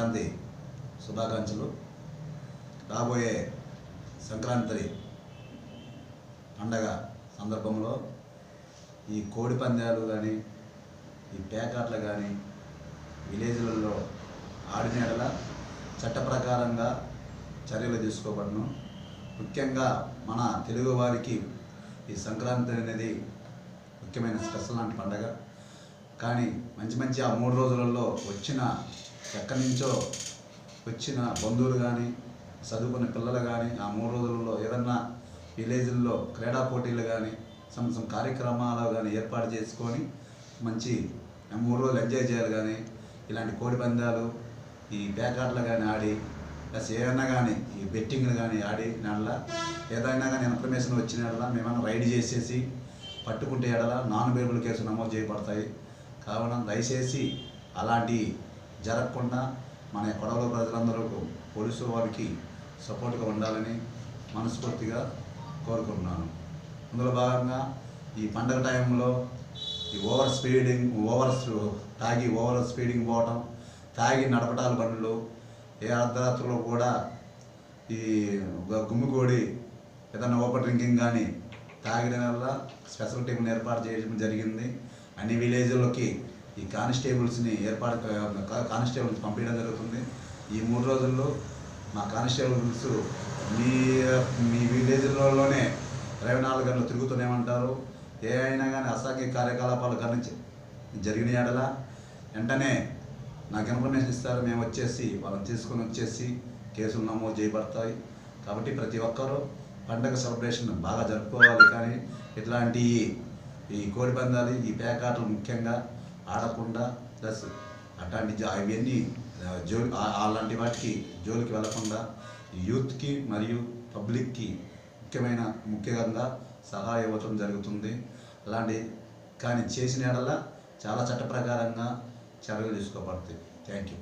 సంక్రాంతి శుభాకాంక్షలు. రాబోయే సంక్రాంతి పండగ సందర్భంలో ఈ కోడి పందాలు కానీ ఈ పేకాట్లు కానీ విలేజ్లలో ఆడిన యెడల చట్ట ప్రకారంగా చర్యలు తీసుకోబడను. ముఖ్యంగా మన తెలుగు వారికి ఈ సంక్రాంతి అనేది ముఖ్యమైన స్పెషల్ లాంటి పండగ. కానీ మంచి ఆ 3 రోజులలో వచ్చిన ఎక్కడి నుంచో వచ్చిన బంధువులు కానీ చదువుకునే పిల్లలు కానీ ఆ 3 రోజులలో ఏదన్నా విలేజ్ల్లో క్రీడా పోటీలు కానీ సమ్ కార్యక్రమాలు కానీ ఏర్పాటు చేసుకొని మంచి 3 రోజులు ఎంజాయ్ చేయాలి. కానీ ఇలాంటి కోడి పందాలు ఈ పేకాట్లు కానీ ఆడి ప్లస్ ఏదైనా కానీ ఈ బెట్టింగ్లు కానీ ఆడి నెల ఏదైనా కానీ ఇన్ఫర్మేషన్ వచ్చిన ఎడలా మేమైనా రైడ్ చేసేసి పట్టుకుంటే ఎడలా నాన్ బెయిలబుల్ కేసు నమోదు చేయబడతాయి. కావున దయచేసి అలాంటి జరగకుండా మన కొడవల ప్రజలందరూ పోలీసు వారికి సపోర్ట్గా ఉండాలని మనస్ఫూర్తిగా కోరుకుంటున్నాను. అందులో భాగంగా ఈ పండగ టైంలో ఈ ఓవర్ స్పీడింగ్ పోవటం, తాగి నడపటాలు బండ్లు, ఏ అర్ధరాత్రుల్లో కూడా ఈ గుమ్మికోడి ఏదైనా ఓపెన్ డ్రింకింగ్ కానీ తాగిన వల్ల స్పెషల్ టీంని ఏర్పాటు చేయడం జరిగింది. అన్ని విలేజ్లకి ఈ కానిస్టేబుల్స్ని పంపించడం జరుగుతుంది. ఈ 3 రోజుల్లో మా కానిస్టేబుల్స్ మీ విలేజ్లలోనే 24 గంటలు తిరుగుతూనే ఉంటారు. ఏ అయినా కానీ అసాంఘిక కార్యకలాపాలు కానీ జరిగిన యెడల వెంటనే నాకు ఇన్ఫర్మేషన్ ఇస్తారు. మేము వచ్చేసి వాళ్ళని తీసుకొని వచ్చేసి కేసులు నమోదు చేయబడతాయి. కాబట్టి ప్రతి ఒక్కరూ పండగ సెలబ్రేషన్ బాగా జరుపుకోవాలి. కానీ ఇట్లాంటి ఈ కోడి పందాలు ఈ పేకాటలు ముఖ్యంగా ఆడకుండా ప్లస్ అట్లాంటి ఇవన్నీ అలాంటి వాటికి జోలికి వెళ్లకుండా యూత్కి మరియు పబ్లిక్కి ముఖ్యంగా సహాయం ఇవ్వటం జరుగుతుంది. అలాంటి కానీ చేసిన యెడల చాలా చట్ట ప్రకారంగా చర్యలు తీసుకోబడతాయి. Thank you.